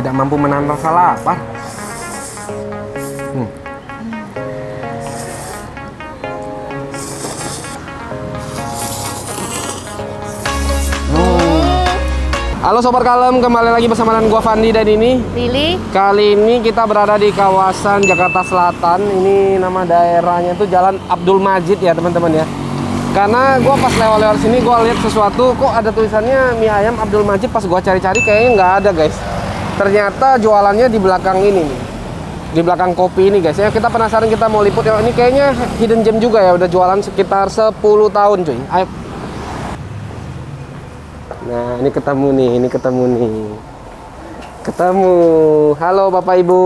tidak mampu menahan rasa lapar. Halo Sobat Kalem, kembali lagi bersama dengan gua Fandi dan ini Lili. Kali ini kita berada di kawasan Jakarta Selatan. Ini nama daerahnya itu Jalan Abdul Majid ya teman-teman ya. Karena gua pas lewat-lewat sini gua lihat sesuatu, kok ada tulisannya mie ayam Abdul Majid. Pas gua cari-cari kayaknya nggak ada guys. Ternyata jualannya di belakang ini nih, di belakang kopi ini guys ya. Kita penasaran, kita mau liput ya. Ini kayaknya hidden gem juga ya, udah jualan sekitar 10 tahun cuy. Ayo. Nah, ini ketemu nih, ketemu. Halo Bapak Ibu.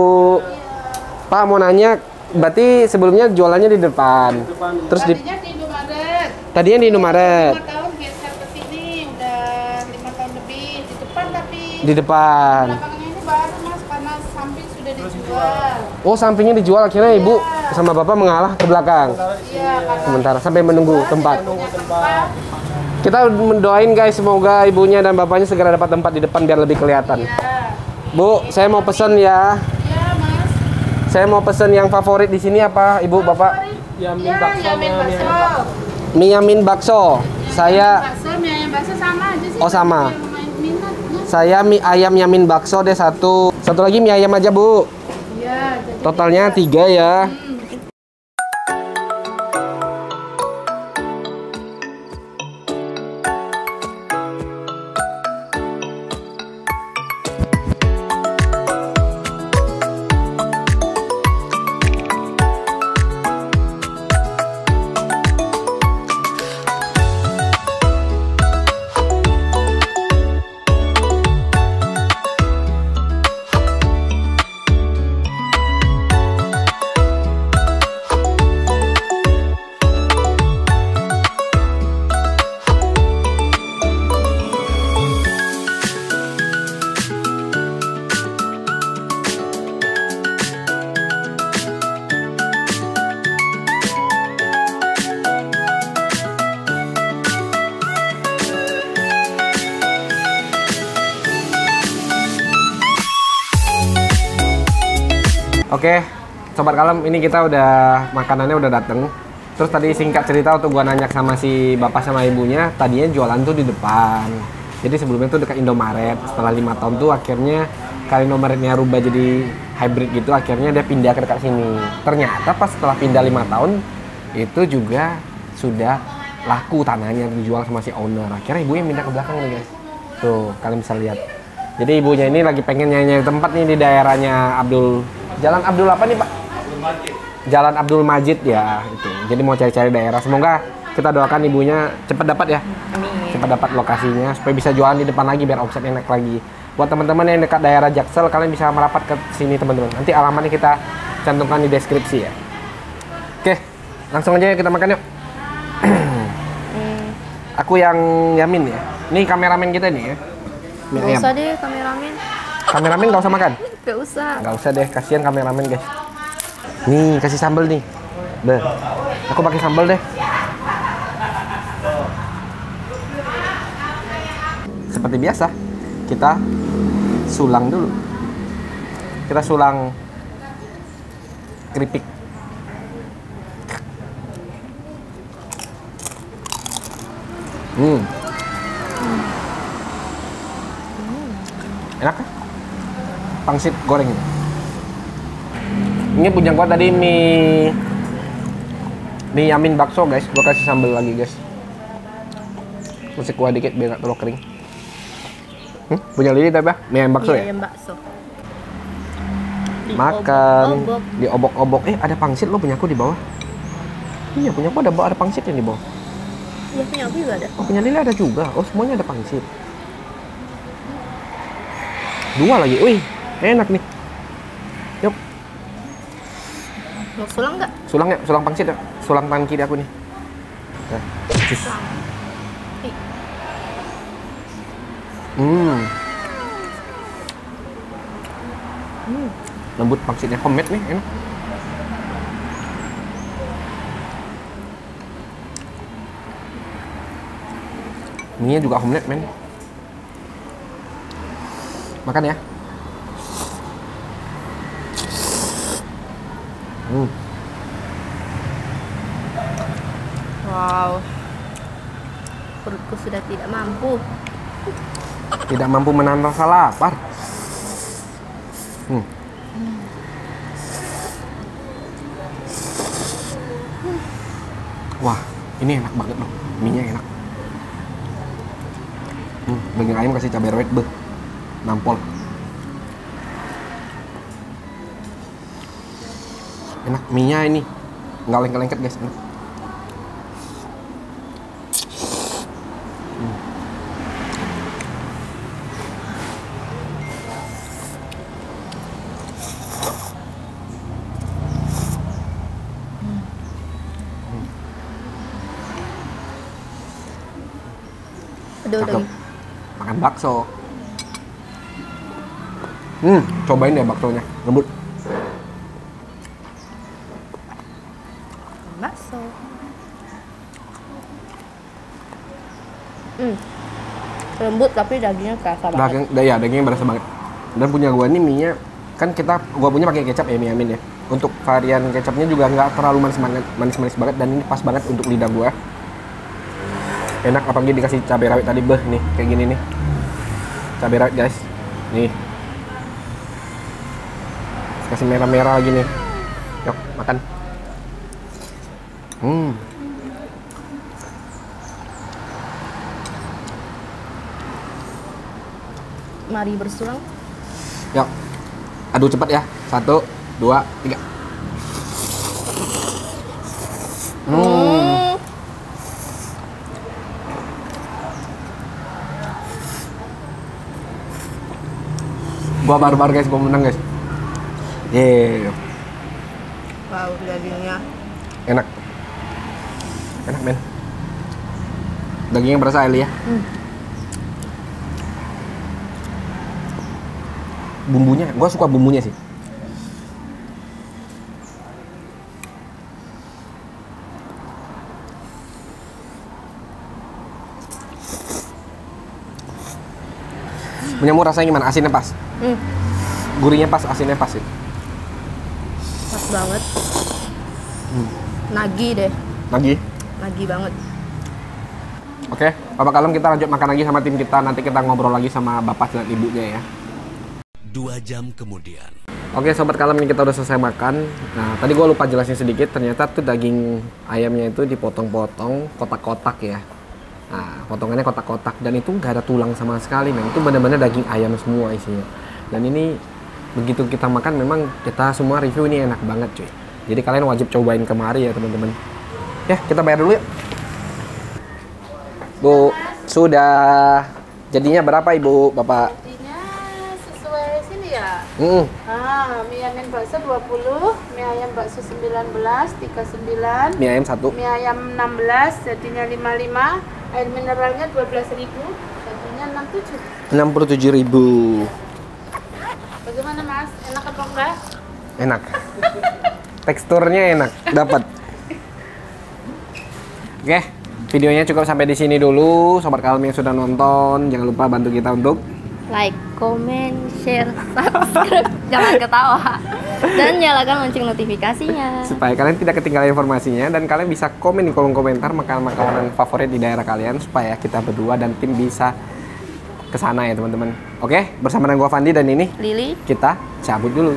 Pak mau nanya, berarti sebelumnya jualannya di depan. Terus Tadinya di Indomaret. tadinya di Indomaret. 5 tahun geser ke sini, udah 5 tahun lebih di depan, tapi Di depan. belakangnya ini baru Mas, karena samping sudah dijual. Oh, sampingnya dijual, akhirnya Ibu sama Bapak mengalah ke belakang. Iya, karena Sementara sampai menunggu tempat. punya tempat. Kita mendoain guys, semoga ibunya dan bapaknya segera dapat tempat di depan biar lebih kelihatan. Iya. Bu, saya mau pesen ya. Iya, Mas. Saya mau pesen yang favorit di sini apa, Ibu, Bapak? Yamin bakso. Mie yamin bakso. Saya Mie ayam bakso sama aja sih. Oh, sama. Yang minat, Mas. Saya mie ayam yamin bakso deh satu. Satu lagi mie ayam aja, Bu. Iya, jadi Totalnya 3 ya. Oke, Sobat Kalem, ini kita udah makanannya udah dateng. Terus tadi singkat cerita waktu gua nanya sama si bapak sama ibunya, tadinya jualan tuh di depan. Jadi sebelumnya tuh dekat Indomaret. Setelah 5 tahun tuh akhirnya kali Indomaretnya rubah jadi hybrid gitu, akhirnya dia pindah ke dekat sini. Ternyata pas setelah pindah 5 tahun itu juga sudah laku tanahnya, dijual sama si owner. Akhirnya ibunya pindah ke belakang nih guys. Tuh, kalian bisa lihat. Jadi ibunya ini lagi pengen nyari tempat nih di daerahnya Jalan Abdul apa nih Pak? Jalan Abdul Majid ya itu. Jadi mau cari-cari daerah. Semoga kita doakan ibunya cepat dapat ya. Cepat dapat lokasinya supaya bisa jualan di depan lagi biar omsetnya naik lagi. Buat teman-teman yang dekat daerah Jaksel, kalian bisa merapat ke sini teman-teman. Nanti alamatnya kita cantumkan di deskripsi ya. Oke, langsung aja kita makan yuk. Aku yang yamin ya. Ini kameramen kita nih ya. Gak usah deh kameramen. Kameramen gak usah makan? Gak usah. Gak usah deh, kasihan kameramen guys. Nih, kasih sambal nih. Beh, aku pakai sambal deh. Seperti biasa, kita sulang dulu. Kita sulang keripik. Enak kan? Pangsit goreng. Ini punya gua tadi mie yamin bakso guys. Gua kasih sambal lagi guys. Masih kuah dikit biar nggak terlalu kering. Punya Lili tapi ya? Mie ayam bakso ya? Ayam bakso. Makan. Diobok-obok. Ada pangsit lo, punya aku di bawah. Iya, punya aku ada pangsit yang di bawah. Iya, punya aku juga ada. Oh, punya Lili ada juga. Oh, semuanya ada pangsit. 2 lagi. Wih, enak nih. Yuk. Mau sulang nggak? Sulang ya, sulang pangsit ya. Sulang tangan kiri aku nih. Nah, cus. Lembut, pangsitnya homemade nih, enak. Mie juga homemade men. Makan ya. Wow. Perutku sudah tidak mampu. Tidak mampu menahan rasa lapar. Wah, ini enak banget loh. Mie-nya enak. Daging ayam kasih cabai rawit, beh. Nampol. Enak, mie-nya ini. Nggak lengket-lengket guys. Enak. Aduh, Cakep. daging. Makan bakso. Cobain deh baksonya, lembut. Bakso. Lembut tapi dagingnya kerasa banget. Dagingnya berasa banget. Dan punya gua nih mie-nya kan gua punya pakai kecap ya, mie Amin ya. Untuk varian kecapnya juga nggak terlalu manis-manis banget, dan ini pas banget untuk lidah gua. Enak, apalagi dikasih cabai rawit tadi, beh nih kayak gini nih. Cabai rawit guys. Nih. Kasih merah-merah lagi nih. Yuk, makan. Mari bersulang. Yuk. Adu cepat ya. 1, 2, 3. Gua barbar guys, gua menang guys. Yeay. Wow, dagingnya. Enak. Enak men. Dagingnya berasa Eli ya. Bumbunya, gua suka bumbunya sih. Menyamu rasanya gimana? Asinnya pas? Gurihnya pas, asinnya pas sih. Pas banget. Nagih deh. Nagih banget. Oke, Bapak Kalem, kita lanjut makan lagi sama tim kita. Nanti kita ngobrol lagi sama bapak dan ibunya ya. 2 jam kemudian. Oke Sobat Kalem, ini kita udah selesai makan. Nah, tadi gue lupa jelasin sedikit. Ternyata tuh daging ayamnya itu dipotong-potong kotak-kotak ya. Nah, potongannya kotak-kotak. Dan itu nggak ada tulang sama sekali, men. Itu benar-benar daging ayam semua isinya. Dan ini begitu kita makan, memang kita semua review ini enak banget cuy. Jadi kalian wajib cobain kemari ya teman-teman. Ya, kita bayar dulu ya. Bu, sudah. Jadinya berapa Ibu, Bapak? Jadinya sesuai sini ya. Mie ayam bakso 20, mie ayam bakso 19, 39. Mie ayam 1. Mie ayam 16, jadinya 55. Air mineralnya 12.000, jadinya 67. 67.000. Bagaimana Mas? Enak apa enggak? Enak. Teksturnya enak, dapat. Oke, videonya cukup sampai di sini dulu. Sobat Kalem yang sudah nonton, jangan lupa bantu kita untuk Like, comment, share, subscribe. Jangan ketawa. Dan nyalakan lonceng notifikasinya. supaya kalian tidak ketinggalan informasinya, dan kalian bisa komen di kolom komentar makanan-makanan favorit di daerah kalian supaya kita berdua dan tim bisa kesana ya teman-teman. Oke, bersama dengan gua Fandi dan ini Lili. kita cabut dulu.